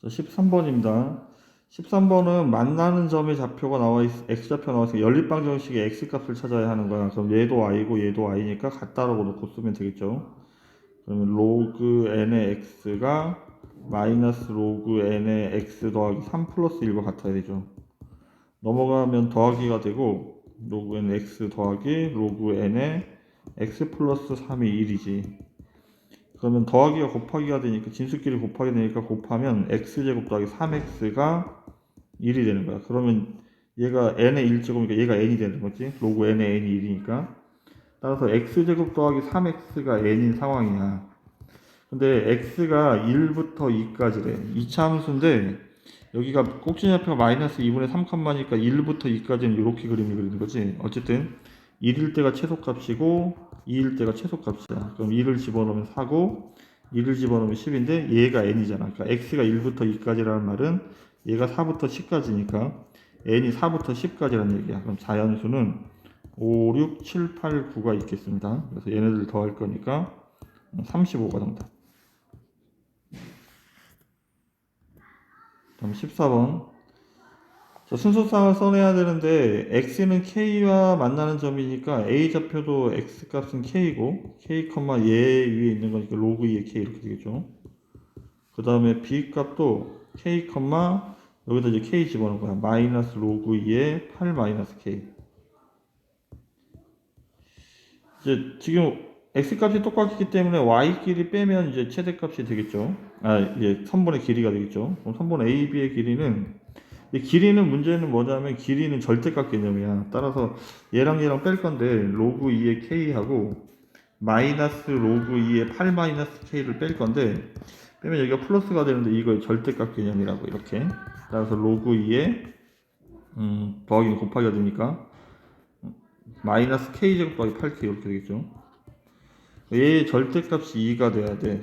13번입니다. 13번은 만나는 점의 좌표가 x좌표가 나와서 연립방정식의 x값을 찾아야 하는 거야. 그럼 얘도 y고 얘도 y니까 같다라고 놓고 쓰면 되겠죠. 그러면 로그 n의 x가 마이너스 로그 n의 x 더하기 3 플러스 1과 같아야 되죠. 넘어가면 더하기가 되고 로그 n x 더하기 로그 n의 x 플러스 3이 1이지. 그러면 더하기가 곱하기가 되니까 진수끼리 곱하게 되니까 곱하면 x제곱 더하기 3x가 1이 되는 거야. 그러면 얘가 n의 1제곱이니까 얘가 n이 되는 거지. 로그 n의 n이 1이니까. 따라서 x제곱 더하기 3x가 n인 상황이야. 근데 x가 1부터 2까지래. 2차 함수인데 여기가 꼭지좌표가 마이너스 2분의 3칸마니까 1부터 2까지는 이렇게 그림을 그리는 거지. 어쨌든 1일 때가 최소값이고 2일 때가 최소값이야. 그럼 2를 집어넣으면 4고 2를 집어넣으면 10인데 얘가 n이잖아. 그러니까 x가 1부터 2까지라는 말은 얘가 4부터 10까지니까 n이 4부터 10까지라는 얘기야. 그럼 자연수는 5, 6, 7, 8, 9가 있겠습니다. 그래서 얘네들 더할 거니까 35가 정답. 다음 14번. 자, 순서상을 써내야 되는데 x는 k와 만나는 점이니까 a 좌표도 x 값은 k고 k, 얘 위에 있는 거니까 로그 2의 k 이렇게 되겠죠. 그 다음에 b 값도 k, 여기다 이제 k 집어넣은 거야. 마이너스 로그 2의 8 마이너스 k. 이제 지금 x 값이 똑같기 때문에 y끼리 빼면 이제 최대값이 되겠죠. 이제 선분의 길이가 되겠죠. 그럼 선분 a, b의 길이는 이 길이는 문제는 뭐냐면 길이는 절대값 개념이야. 따라서 얘랑 얘랑 뺄 건데 로그 2의 k하고 마이너스 로그 2의 8 마이너스 k를 뺄 건데 빼면 여기가 플러스가 되는데 이거 절대값 개념이라고 이렇게. 따라서 로그 2의 더하기 곱하기가 되니까 마이너스 k제곱 더하기 8k 이렇게 되겠죠. 얘의 절대값이 2가 돼야 돼.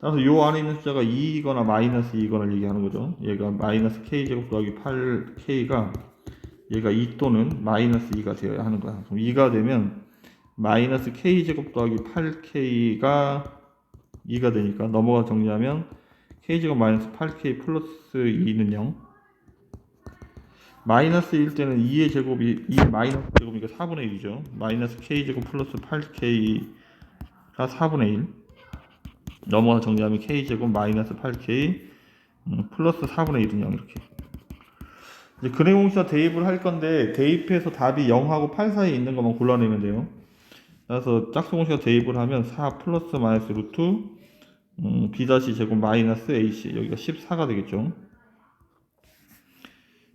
따라서 요 안에 있는 숫자가 2이거나 마이너스 2이거나 얘기하는 거죠. 얘가 마이너스 k제곱 더하기 8k가 얘가 2 또는 마이너스 2가 되어야 하는 거야. 그럼 2가 되면 마이너스 k제곱 더하기 8k가 2가 되니까 넘어가 정리하면 k제곱 마이너스 8k 플러스 2는 0. 마이너스 1 때는 2의 제곱이 2 마이너스 제곱이니까 4분의 1이죠. 마이너스 k제곱 플러스 8k가 4분의 1. 넘어가 정리하면 k제곱 마이너스 8k 플러스 4분의 1은 0 이렇게. 이제 근해공식사 대입을 할 건데 대입해서 답이 0하고 8 사이에 있는 것만 골라내면 돼요. 그래서 짝수공식사 대입을 하면 4 플러스 마이너스 루트 b 다시 제곱 마이너스 ac 여기가 14가 되겠죠.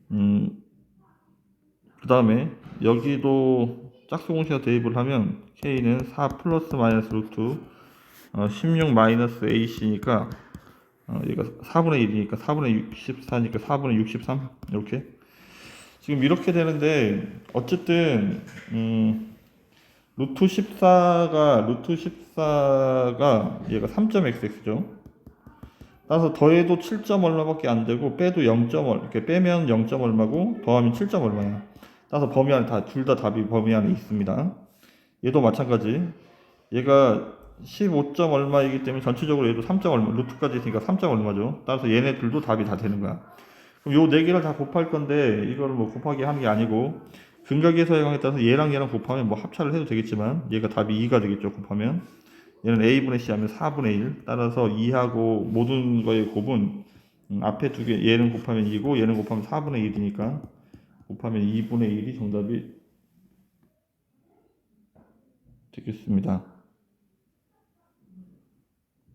그 다음에 여기도 짝수공식사 대입을 하면 k는 4 플러스 마이너스 루트 16 마이너스 ac니까 얘가 4분의 1이니까 4분의 64니까 4분의 63 이렇게 지금 이렇게 되는데 어쨌든 루트14가 얘가 3.xx죠. 따라서 더해도 7점 얼마밖에 안 되고 빼도 0. 이렇게 빼면 0. 얼마고 더하면 7점 얼마야. 따라서 범위 안에 둘 다 답이 범위 안에 있습니다. 얘도 마찬가지. 얘가 15점 얼마이기 때문에 전체적으로 얘도 3점 얼마 루트까지 있으니까 3점 얼마죠. 따라서 얘네들도 답이 다 되는 거야. 그럼 요 네 개를 다 곱할 건데 이거를 뭐 곱하기 하는 게 아니고 근각의 사용에 따라서 얘랑 얘랑 곱하면 뭐 합차를 해도 되겠지만 얘가 답이 2가 되겠죠. 곱하면 얘는 a분의 c 하면 4분의 1 따라서 2하고 모든 거의 곱은 앞에 두 개 얘는 곱하면 2고 얘는 곱하면 4분의 1이니까 곱하면 2분의 1이 정답이 되겠습니다.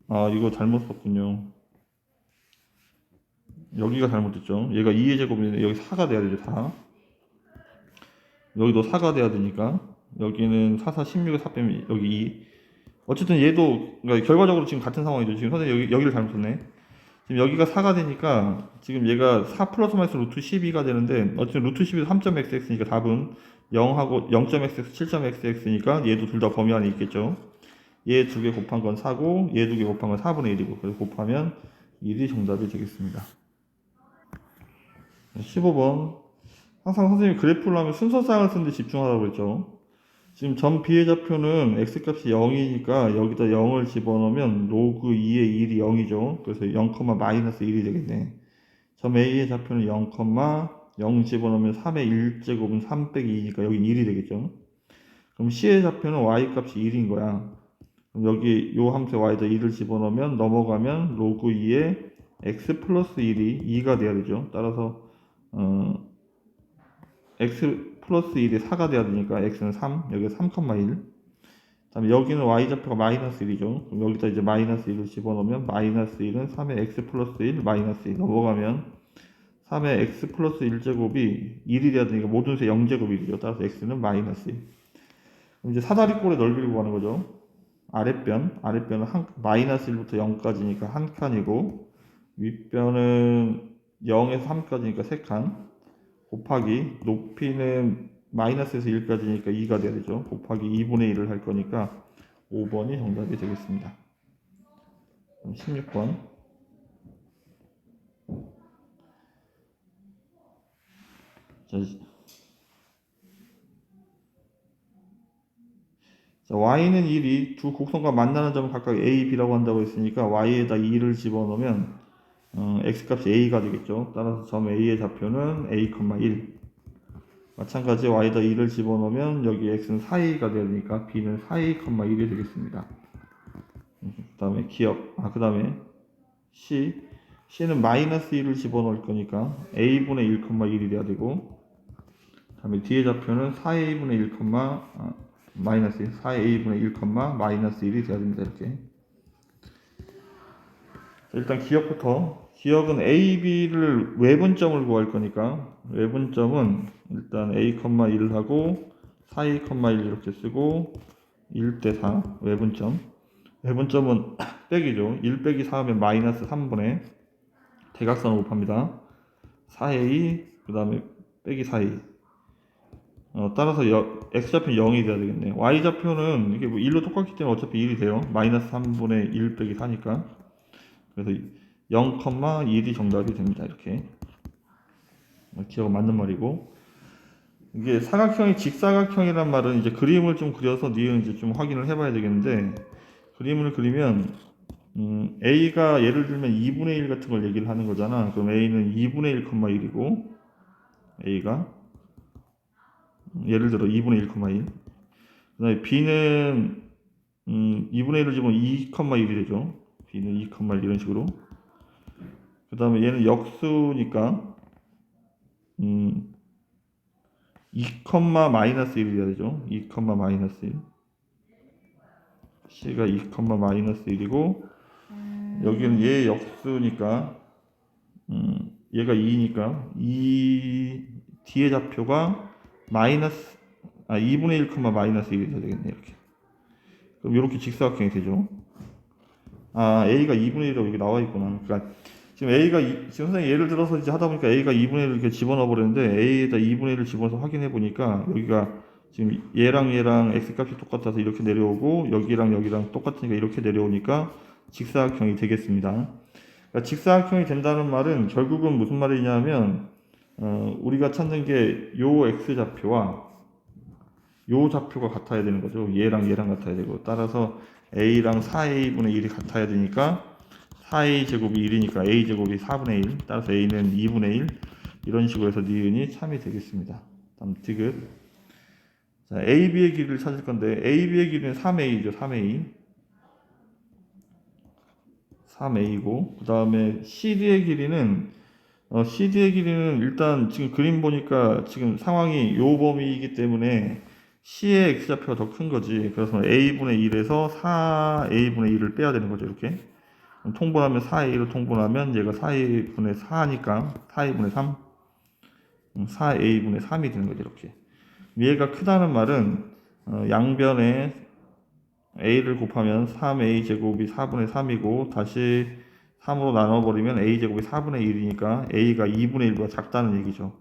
아 이거 잘못 썼군요. 여기가 잘못됐죠. 얘가 2의 제곱인데 여기 4가 돼야 되죠. 4 여기도 4가 돼야 되니까 여기는 4, 4, 16에 4 빼면 여기 2 어쨌든 얘도 그러니까 결과적으로 지금 같은 상황이죠. 지금 선생님 여기를 잘못 썼네. 지금 여기가 4가 되니까 지금 얘가 4 플러스 마이너스 루트 12가 되는데 어쨌든 루트 12도 3.xx니까 답은 0하고 0.xx 7.xx니까 얘도 둘 다 범위 안에 있겠죠. 얘 두 개 곱한 건 4고 얘 두 개 곱한 건 4분의 1이고 그래서 곱하면 1이 정답이 되겠습니다. 15번 항상 선생님이 그래프를 하면 순서상을 쓰는데 집중하라고 했죠. 지금 점 B의 좌표는 x값이 0이니까 여기다 0을 집어넣으면 로그 2의 1이 0이죠. 그래서 0, 마이너스 1이 되겠네. 점 A의 좌표는 0, 0 집어넣으면 3의 1제곱은 3 빼기 2니까 여기 1이 되겠죠. 그럼 C의 좌표는 y값이 1인 거야. 그럼 여기 요 함수에 y에다 1을 집어넣으면 넘어가면 로그 2의 x 플러스 1이 2가 돼야 되죠. 따라서 x 플러스 1이 4가 돼야 되니까 x는 3, 여기 3,1. 다음에 여기는 y좌표가 마이너스 1이죠. 그럼 여기다 이제 마이너스 1을 집어넣으면 마이너스 1은 3의 x 플러스 1 마이너스 1 넘어가면 3의 x 플러스 1제곱이 1이 돼야 되니까 모든 수 0제곱이 되죠. 따라서 x는 마이너스 1. 그럼 이제 사다리꼴의 넓이를 구하는 거죠. 아랫변은 마이너스 1부터 0까지니까 한 칸이고 윗변은 0에서 3까지니까 3칸 곱하기 높이는 마이너스에서 1까지니까 2가 돼야 되죠. 곱하기 2분의 1을 할 거니까 5번이 정답이 되겠습니다. 16번. 자, y는 1이 두 곡선과 만나는 점을 각각 a, b라고 한다고 했으니까 y에다 2를 집어넣으면 x값이 a가 되겠죠. 따라서 점 a의 좌표는 a, 1. 마찬가지 y에다 2를 집어넣으면 여기 x는 4a가 되야 되니까 b는 4a, 1이 되겠습니다. 그 다음에 그 다음에 c는 마이너스 1을 집어넣을 거니까 a분의 1, 1이 돼야 되고 그 다음에 뒤에 좌표는 4a분의 1, 마이너스 1, 4a분의 1, 마이너스 1이 돼야 됩니다. 이렇게. 일단 기억은 a, b를 외분점을 구할 거니까 외분점은 일단 a, 1을 하고 4a, 1 이렇게 쓰고 1대 4 외분점은 빼기죠. 1 빼기 4하면 마이너스 3분의 대각선을 곱합니다. 4a 그 다음에 빼기 4a 따라서 x좌표는 0이 돼야 되겠네. y좌표는 이게 뭐 1로 똑같기 때문에 어차피 1이 돼요. 마이너스 3분의 1 빼기 4니까. 그래서 0, 1이 정답이 됩니다. 이렇게. 기억은 맞는 말이고. 이게 사각형이 직사각형이란 말은 이제 그림을 좀 그려서 니은 이제 좀 확인을 해봐야 되겠는데, 그림을 그리면, a가 예를 들면 2분의 1 같은 걸 얘기를 하는 거잖아. 그럼 a는 2분의 1, 1이고, a가. 예를 들어 2분의 1, 1. 그 다음에 b는 2분의 1을 집으면 2, 1이 되죠. b는 2, 1 이런 식으로. 그 다음에 얘는 역수니까 2, 마이너스 1이 돼야 되죠. 2, 마이너스 1. c가 2, 마이너스 1이고 여기는 얘 역수니까 얘가 2니까 2 뒤에 좌표가 2분의 1, 마이너스 1이 돼야 되겠네. 이렇게. 그럼 이렇게 직사각형이 되죠. a가 2분의 1이라고 여기 나와 있구나. 그러니까 지금 지금 선생님 예를 들어서 이제 하다 보니까 a가 2분의 1을 이렇게 집어넣어 버렸는데 a에다 2분의 1을 집어넣어서 확인해 보니까 여기가 지금 얘랑 x값이 똑같아서 이렇게 내려오고 여기랑 똑같으니까 이렇게 내려오니까 직사각형이 되겠습니다. 그러니까 직사각형이 된다는 말은 결국은 무슨 말이냐면 우리가 찾는 게 요 x좌표와 요 좌표가 같아야 되는 거죠. 얘랑 같아야 되고 따라서 a랑 4a분의 1이 같아야 되니까 4a 제곱이 1이니까 a 제곱이 4분의 1 따라서 a는 2분의 1 이런 식으로 해서 니은이 참이 되겠습니다. 다음 디귿. 자, AB의 길이를 찾을 건데 AB의 길이는 3a죠. 3a고 그 다음에 CD의 길이는 일단 지금 그림 보니까 지금 상황이 요 범위이기 때문에 C의 x좌표가 더 큰 거지. 그래서 a분의 1에서 4a분의 1을 빼야 되는 거죠. 이렇게. 통분하면 4a로 통분하면 얘가 4a분의 4니까 4a분의 3 4a분의 3이 되는 거죠. 이렇게. 얘가 크다는 말은 양변에 a를 곱하면 3a 제곱이 4분의 3이고 다시 3으로 나눠버리면 a 제곱이 4분의 1이니까 a가 2분의 1보다 작다는 얘기죠.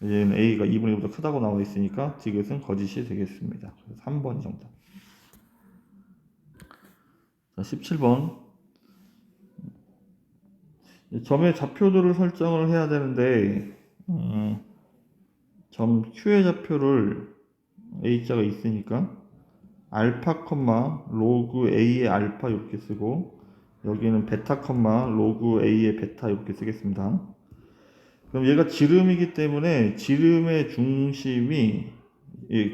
얘는 a가 2분의 1보다 크다고 나와 있으니까 디귿은 거짓이 되겠습니다. 3번이 정답. 자, 17번. 점의 좌표들을 설정을 해야 되는데 점 Q의 좌표를 A자가 있으니까 알파 컴마 로그 A의 알파 이렇게 쓰고 여기는 베타 컴마 로그 A의 베타 이렇게 쓰겠습니다. 그럼 얘가 지름이기 때문에 지름의 중심이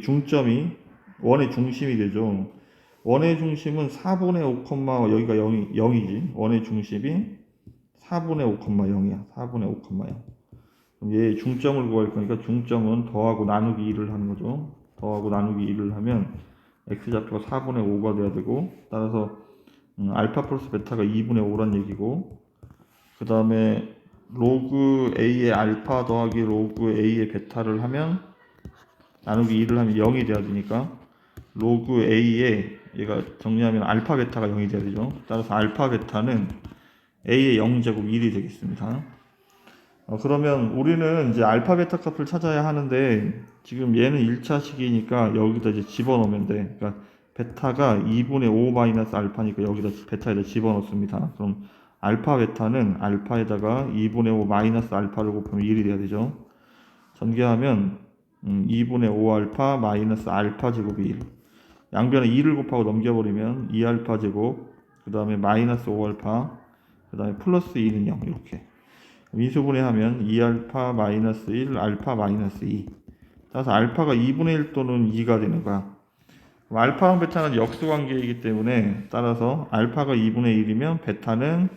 중점이 원의 중심이 되죠. 원의 중심은 4분의 5 컴마 여기가 0이지. 원의 중심이 4분의 5 컴마 0이야. 4분의 5 컴마 0. 그럼 얘 중점을 구할 거니까 중점은 더하고 나누기 1을 하는 거죠. 더하고 나누기 1을 하면 x좌표가 4분의 5가 돼야 되고 따라서 알파 플러스 베타가 2분의 5란 얘기고 그 다음에 로그 a의 알파 더하기 로그 a의 베타를 하면 나누기 2를 하면 0이 돼야 되니까 로그 a의 얘가 정리하면 알파 베타가 0이 돼야 되죠. 따라서 알파 베타는 a의 0제곱 1이 되겠습니다. 그러면 우리는 이제 알파 베타 값을 찾아야 하는데 지금 얘는 1차식이니까 여기다 이제 집어넣으면 돼. 그러니까 베타가 2분의 5 마이너스 알파니까 여기다 베타에다 집어넣습니다. 그럼 알파 베타는 알파에다가 2분의 5 마이너스 알파를 곱하면 1이 돼야 되죠. 전개하면 2분의 5 알파 마이너스 알파 제곱이 1. 양변에 2를 곱하고 넘겨버리면 2 알파 제곱 그 다음에 마이너스 5 알파 그 다음에 플러스 2는 0 이렇게 미수분해하면 2알파 마이너스 1 알파 마이너스 2. 따라서 알파가 2분의 1 또는 2가 되는 거야. 그럼 알파랑 베타는 역수관계이기 때문에 따라서 알파가 2분의 1이면 베타는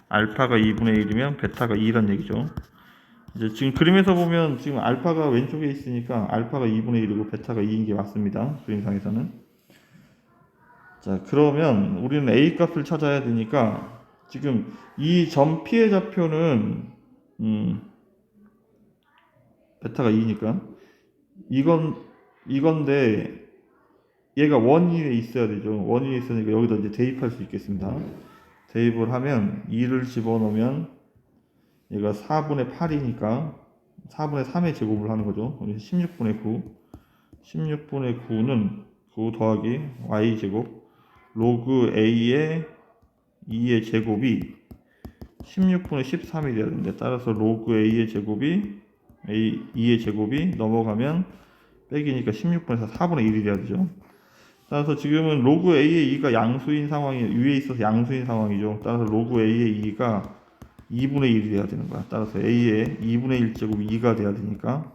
알파가 2분의 1이면 베타가 2란 얘기죠. 이제 지금 그림에서 보면 지금 알파가 왼쪽에 있으니까 알파가 2분의 1이고 베타가 2인 게 맞습니다. 그림상에서는. 자, 그러면 우리는 A 값을 찾아야 되니까 지금 이 점 P의 좌표는 베타가 2니까 이건데 얘가 원위에 있어야 되죠. 원위에 있으니까 여기다 이제 대입할 수 있겠습니다. 대입을 하면 2를 집어넣으면 얘가 4분의 8이니까 4분의 3의 제곱을 하는 거죠. 16분의 9 16분의 9는 9 더하기 y제곱 로그 a의 2의 제곱이 16분의 13이 돼야 되는데 따라서 로그 a의 제곱이 2의 제곱이 넘어가면 빼기니까 16분에서 4분의 1이 돼야 되죠. 따라서 지금은 로그 a의 2가 양수인 상황이 위에 있어서 양수인 상황이죠. 따라서 로그 a의 2가 2분의 1이 돼야 되는 거야. 따라서 a의 2분의 1제곱이 2가 돼야 되니까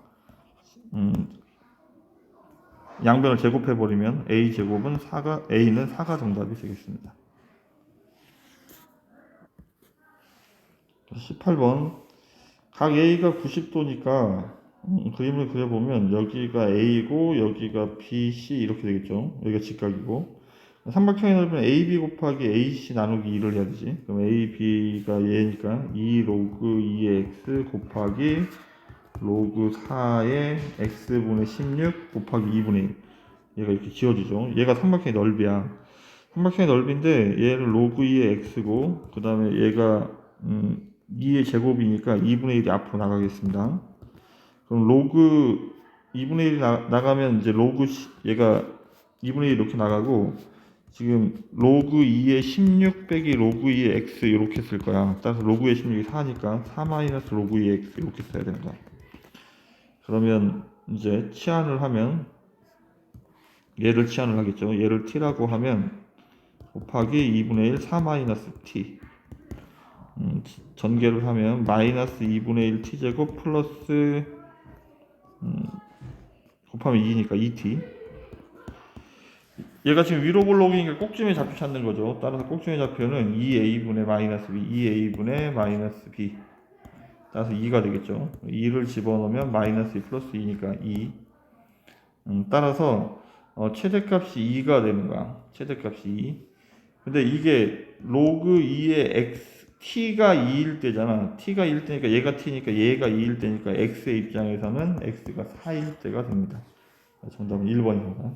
양변을 제곱해버리면 a제곱은 4가 a는 4가 정답이 되겠습니다. 18번 각 A가 90도니까 그림을 그려보면 여기가 A고 여기가 B, C 이렇게 되겠죠. 여기가 직각이고 삼각형의 넓이는 AB 곱하기 AC 나누기 2를 해야 되지. 그럼 AB가 얘니까 2 로그 2의 X 곱하기 로그 4의 X분의 16 곱하기 2분의 1 얘가 이렇게 지워지죠. 얘가 삼각형의 넓이야. 삼각형의 넓이인데 얘는 로그 2의 X고 그 다음에 얘가 2의 제곱이니까 2분의 1이 앞으로 나가겠습니다. 그럼 로그 2분의 1이 나가면 이제 로그 얘가 2분의 1 이렇게 나가고 지금 로그 2의 16 빼기 로그 2의 x 이렇게 쓸 거야. 따라서 로그 2의 16이 4니까 4 마이너스 로그 2의 x 이렇게 써야 되는 거야. 그러면 이제 치환을 하면 얘를 치환을 하겠죠. 얘를 t라고 하면 곱하기 2분의 1 4 마이너스 t 전개를 하면 마이너스 2분의 1 t제곱 플러스 곱하면 2니까 2t 얘가 지금 위로 볼록이니까 꼭지의 좌표 찾는 거죠. 따라서 꼭지의 좌표는 2a분의 마이너스 b 2a분의 마이너스 b 따라서 2가 되겠죠. 2를 집어넣으면 마이너스 2 플러스 2니까 2 따라서 최대값이 2가 되는 거야. 최대값이 2 근데 이게 로그 2의 x t가 2일 때잖아. t가 2일 때니까 얘가 t니까 얘가 2일 때니까 x의 입장에서는 x가 4일 때가 됩니다. 정답은 1번입니다.